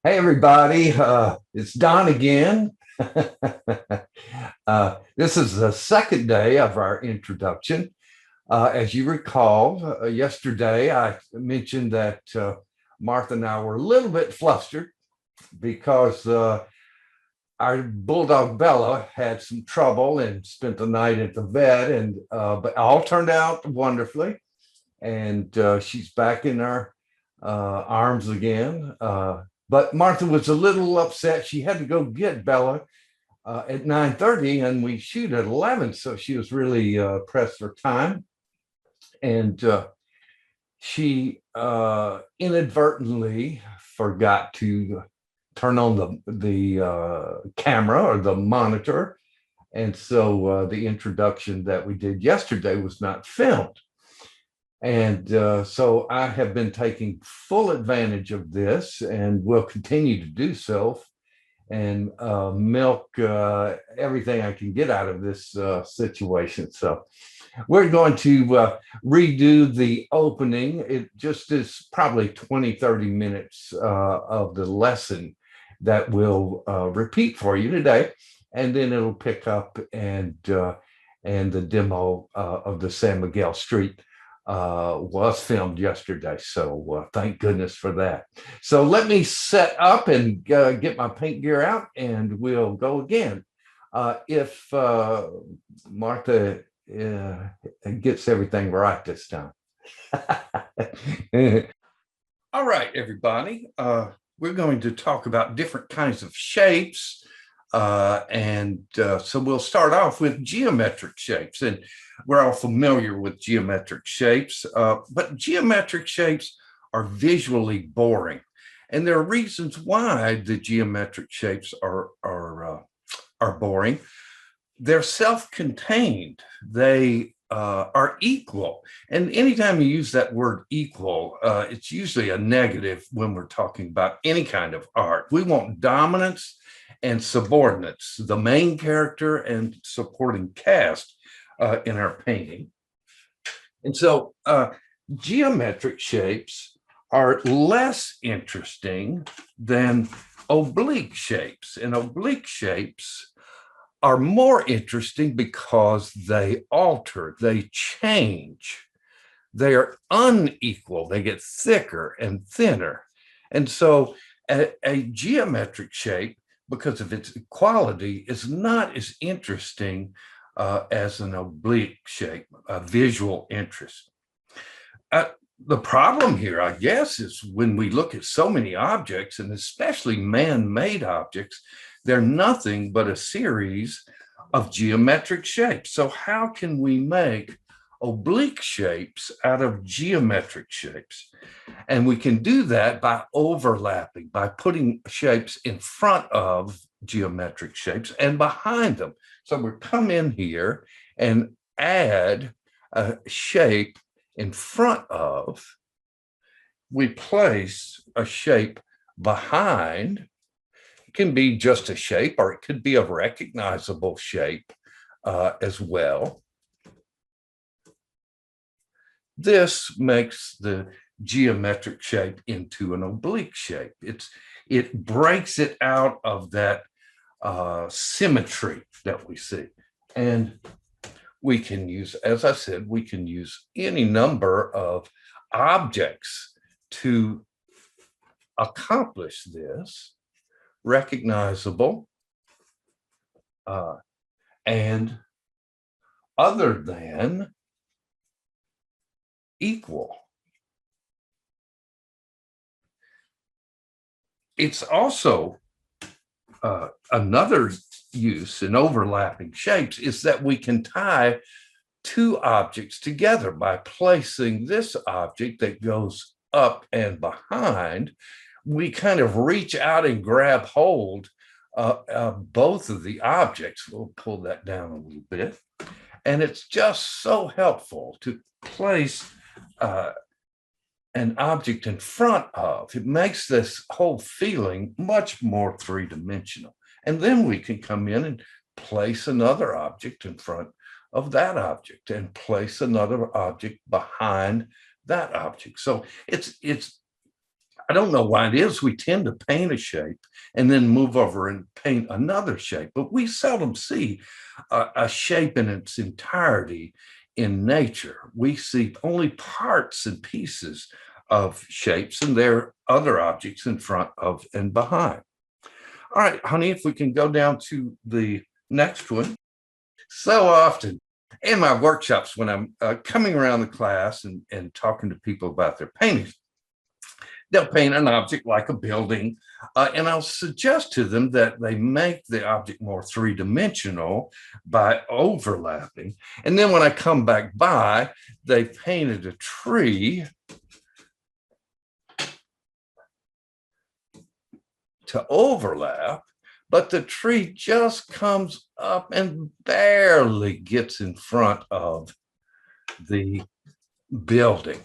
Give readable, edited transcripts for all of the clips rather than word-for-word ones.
Hey, everybody. It's Don again. This is the second day of our introduction. As you recall, yesterday I mentioned that Martha and I were a little bit flustered because our bulldog Bella had some trouble and spent the night at the vet, and but all turned out wonderfully. And she's back in our arms again. But Martha was a little upset. She had to go get Bella at 9:30, and we shoot at 11, so she was really pressed for time. And she inadvertently forgot to turn on the camera or the monitor, and so the introduction that we did yesterday was not filmed. And so I have been taking full advantage of this and will continue to do so and milk everything I can get out of this situation. So we're going to redo the opening. It just is probably 20-30 minutes of the lesson that we'll repeat for you today. And then it'll pick up and the demo of the San Miguel Street was filmed yesterday. So thank goodness for that. So let me set up and get my paint gear out and we'll go again. If Martha gets everything right this time. All right, everybody. We're going to talk about different kinds of shapes. So we'll start off with geometric shapes, and we're all familiar with geometric shapes, but geometric shapes are visually boring, and there are reasons why the geometric shapes are boring. They're self-contained. They are equal, and anytime you use that word equal, it's usually a negative when we're talking about any kind of art. We want dominance and subordinates, the main character and supporting cast in our painting. And so geometric shapes are less interesting than oblique shapes. And oblique shapes are more interesting because they alter, they change. They are unequal, they get thicker and thinner. And so a geometric shape, because of its quality, is not as interesting as an oblique shape, a visual interest. The problem here, I guess, is when we look at so many objects, and especially man-made objects, they're nothing but a series of geometric shapes. So how can we make oblique shapes out of geometric shapes? And we can do that by overlapping, by putting shapes in front of geometric shapes and behind them. So we come in here and add a shape in front of, we place a shape behind. It can be just a shape, or it could be a recognizable shape as well. This makes the geometric shape into an oblique shape. It breaks it out of that symmetry that we see. And we can use, as I said, we can use any number of objects to accomplish this. Recognizable and other than equal. It's also another use in overlapping shapes is that we can tie two objects together by placing this object that goes up and behind. We kind of reach out and grab hold of both of the objects. We'll pull that down a little bit. And it's just so helpful to place an object in front of. It makes this whole feeling much more three-dimensional. And then we can come in and place another object in front of that object and place another object behind that object. So it's I don't know why it is. We tend to paint a shape and then move over and paint another shape, but we seldom see a shape in its entirety in nature. We see only parts and pieces of shapes, and there are other objects in front of and behind. All right, honey, if we can go down to the next one. So often in my workshops, when I'm coming around the class and talking to people about their paintings, they'll paint an object like a building, and I'll suggest to them that they make the object more three-dimensional by overlapping. And then when I come back by, they painted a tree to overlap, but the tree just comes up and barely gets in front of the building.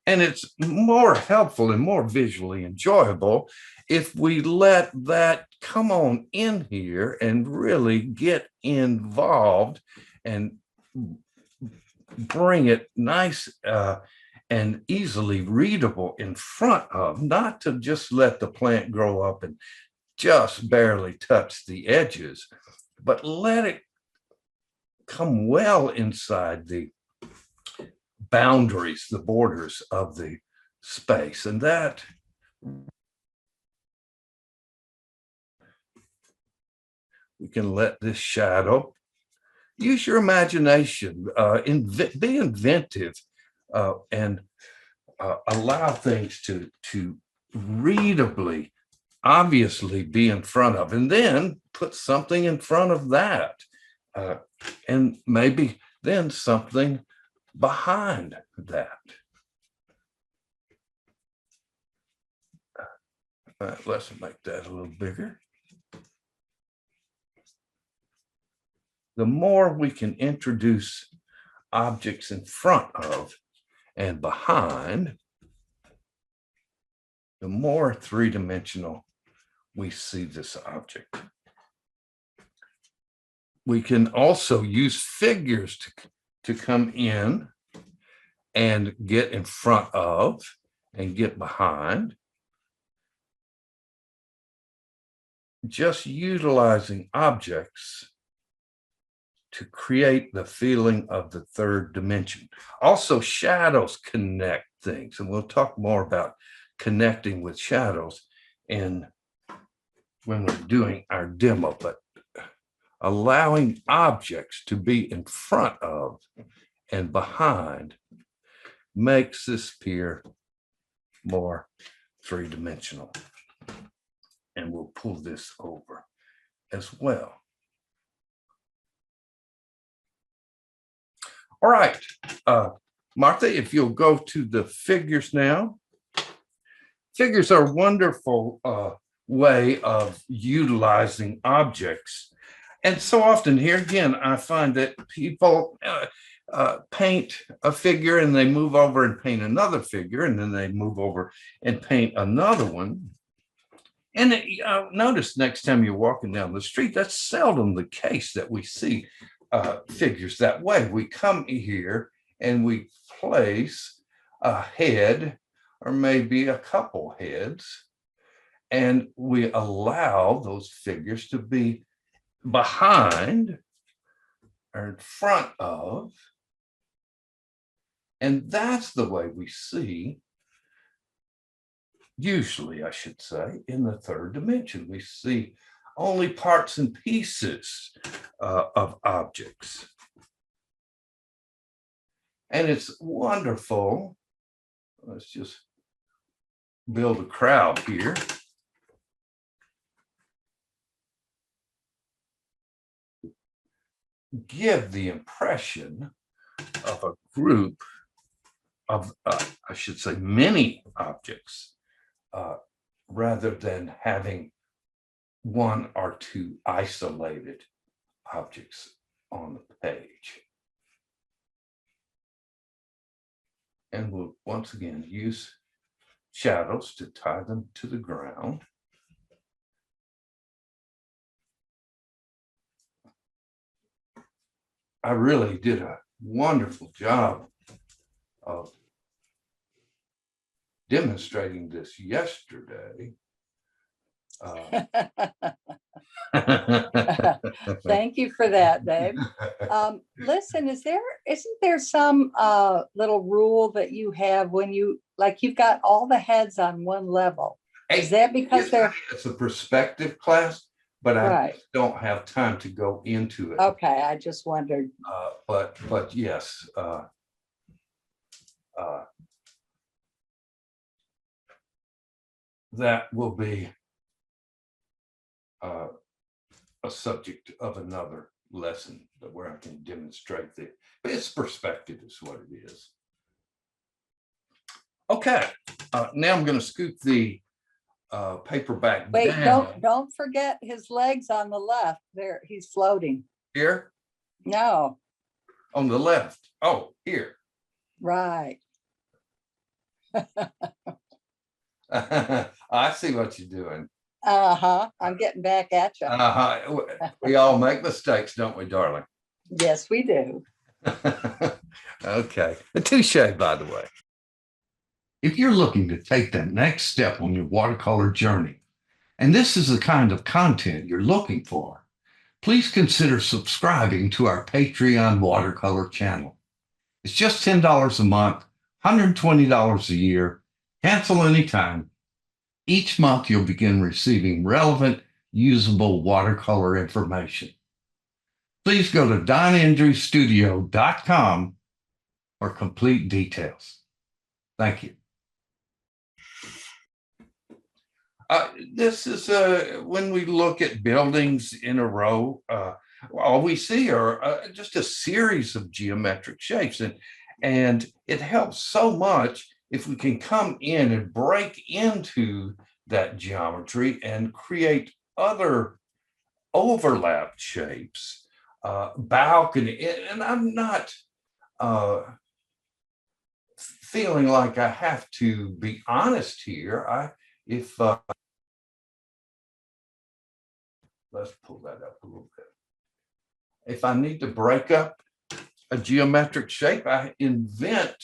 And it's more helpful and more visually enjoyable if we let that come on in here and really get involved and bring it nice and easily readable in front of, not to just let the plant grow up and just barely touch the edges, but let it come well inside the boundaries, the borders of the space. And that we can let this shadow, use your imagination, be inventive, and allow things to readably, obviously be in front of, and then put something in front of that, and maybe then something behind that. Let's make that a little bigger. The more we can introduce objects in front of and behind, the more three-dimensional we see this object. We can also use figures to come in and get in front of and get behind. Just utilizing objects to create the feeling of the third dimension. Also, shadows connect things, and we'll talk more about connecting with shadows when we're doing our demo, but allowing objects to be in front of and behind makes this appear more three-dimensional. And we'll pull this over as well. All right, Martha, if you'll go to the figures now. Figures are a wonderful way of utilizing objects. And so often here again, I find that people paint a figure and they move over and paint another figure, and then they move over and paint another one. And notice next time you're walking down the street, that's seldom the case that we see figures that way. We come here and we place a head or maybe a couple heads, and we allow those figures to be behind or in front of. And that's the way we see, usually I should say, in the third dimension. We see only parts and pieces of objects. And it's wonderful. Let's just build a crowd here. Give the impression of a group of, I should say, many objects, rather than having one or two isolated objects on the page. And we'll once again use shadows to tie them to the ground. I really did a wonderful job of demonstrating this yesterday. Thank you for that, Dave. Listen, isn't there some little rule that you have when you've got all the heads on one level? Is that because it's a perspective class, but right. I don't have time to go into it. Okay, I just wondered. But yes, that will be a subject of another lesson where I can demonstrate that. But it's perspective is what it is. Okay, now I'm going to scoop the paper back Wait, down. don't forget his legs on the left. There, he's floating. Here? No. On the left. Oh, here. Right. I see what you're doing. I'm getting back at you. We all make mistakes, don't we, darling? Yes, we do. Okay. A touche, by the way. If you're looking to take that next step on your watercolor journey, and this is the kind of content you're looking for, please consider subscribing to our Patreon watercolor channel. It's just $10 a month, $120 a year, cancel anytime. Each month, you'll begin receiving relevant, usable watercolor information. Please go to donandrewstudio.com for complete details. Thank you. This is when we look at buildings in a row, all we see are just a series of geometric shapes. And it helps so much if we can come in and break into that geometry and create other overlapped shapes, balcony. And I'm not feeling like I have to be honest here. Let's pull that up a little bit. If I need to break up a geometric shape, I invent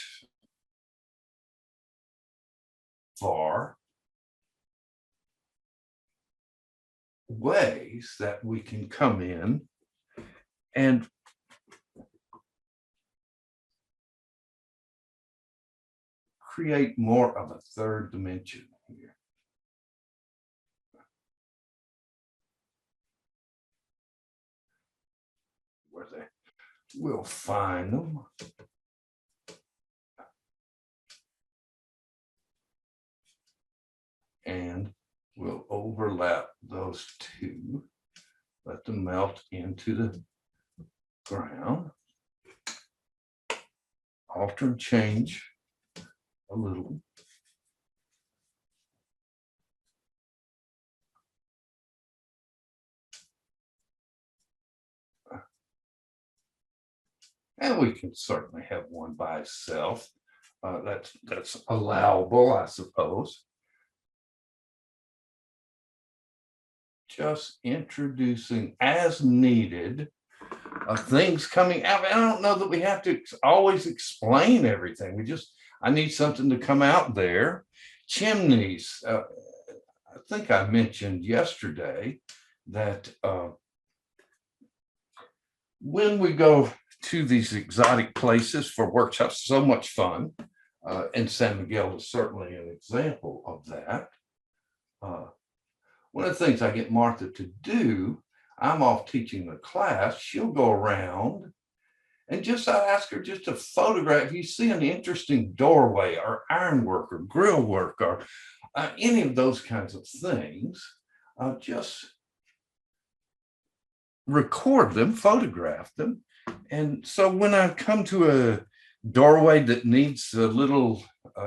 for ways that we can come in and create more of a third dimension here. Where we'll find them. And we'll overlap those two, let them melt into the ground, alter and change a little. And we can certainly have one by itself. That's allowable, I suppose. Just introducing as needed things coming out. I don't know that we have to always explain everything. I need something to come out there. Chimneys. I think I mentioned yesterday that when we go to these exotic places for workshops, so much fun, and San Miguel is certainly an example of that. One of the things I get Martha to do, I'm off teaching the class, she'll go around and I ask her just to photograph. If you see an interesting doorway or ironwork or grill work or any of those kinds of things, just record them, photograph them. And so when I come to a doorway that needs a little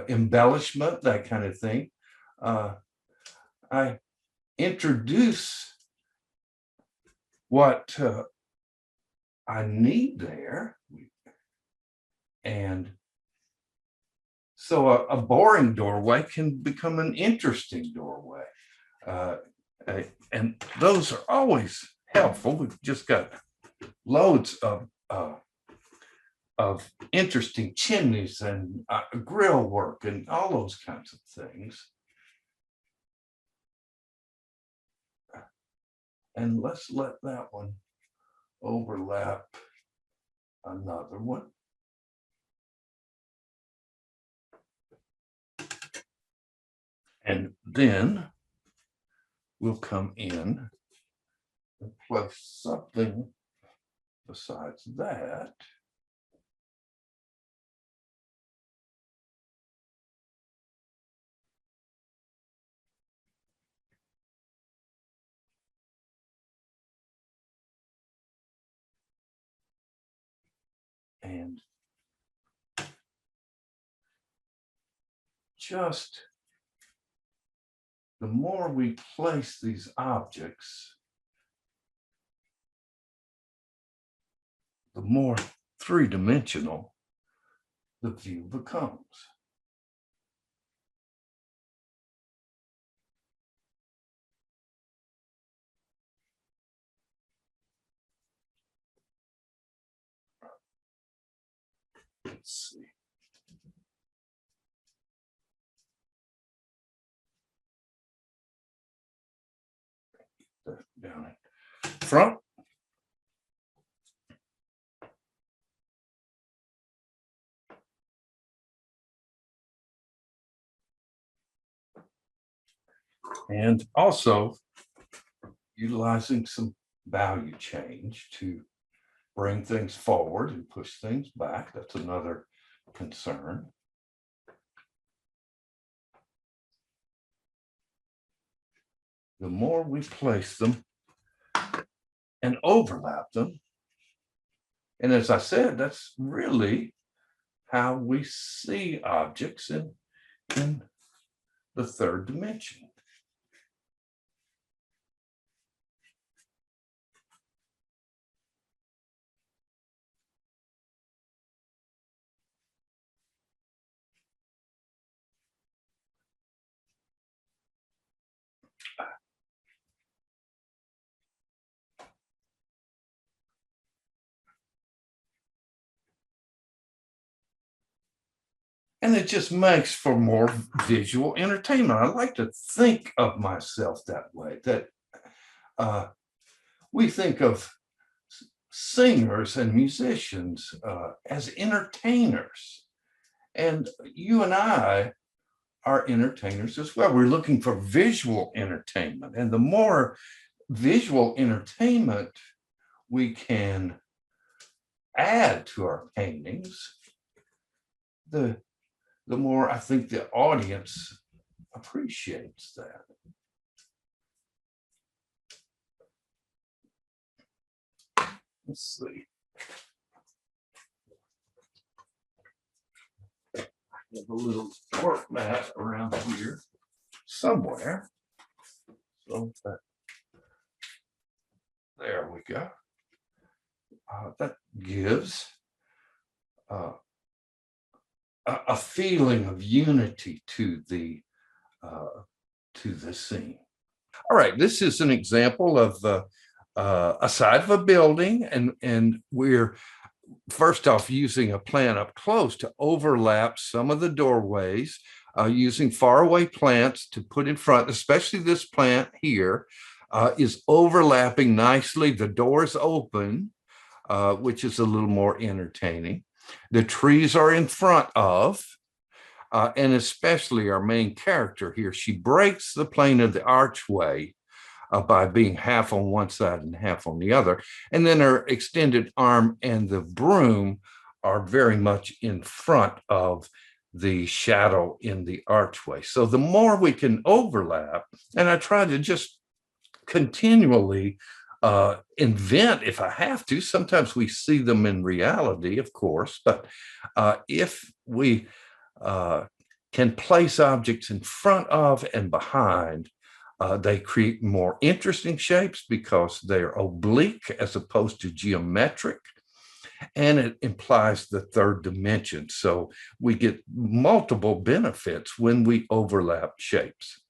embellishment, that kind of thing, I introduce what I need there. And so a boring doorway can become an interesting doorway. And those are always helpful. We've just got loads of of interesting chimneys and grill work and all those kinds of things. And let's let that one overlap another one. And then we'll come in and place something besides that. And just the more we place these objects, the more three-dimensional the view becomes. Let's see. Down in front. And also utilizing some value change to bring things forward and push things back. That's another concern. The more we place them and overlap them, and as I said, that's really how we see objects in the third dimension. And it just makes for more visual entertainment. I like to think of myself that way, that we think of singers and musicians as entertainers. And you and I are entertainers as well. We're looking for visual entertainment. And the more visual entertainment we can add to our paintings, the more I think the audience appreciates that. Let's see. I have a little work mat around here somewhere. So there we go. That gives a feeling of unity to the scene. All right, this is an example of a side of a building, and we're first off using a plan up close to overlap some of the doorways, using faraway plants to put in front, especially this plant here is overlapping nicely. The door's open, which is a little more entertaining. The trees are in front of, and especially our main character here. She breaks the plane of the archway by being half on one side and half on the other. And then her extended arm and the broom are very much in front of the shadow in the archway. So the more we can overlap, and I try to just continually invent if I have to. Sometimes we see them in reality, of course, but if we can place objects in front of and behind, they create more interesting shapes because they're oblique as opposed to geometric, and it implies the third dimension. So we get multiple benefits when we overlap shapes.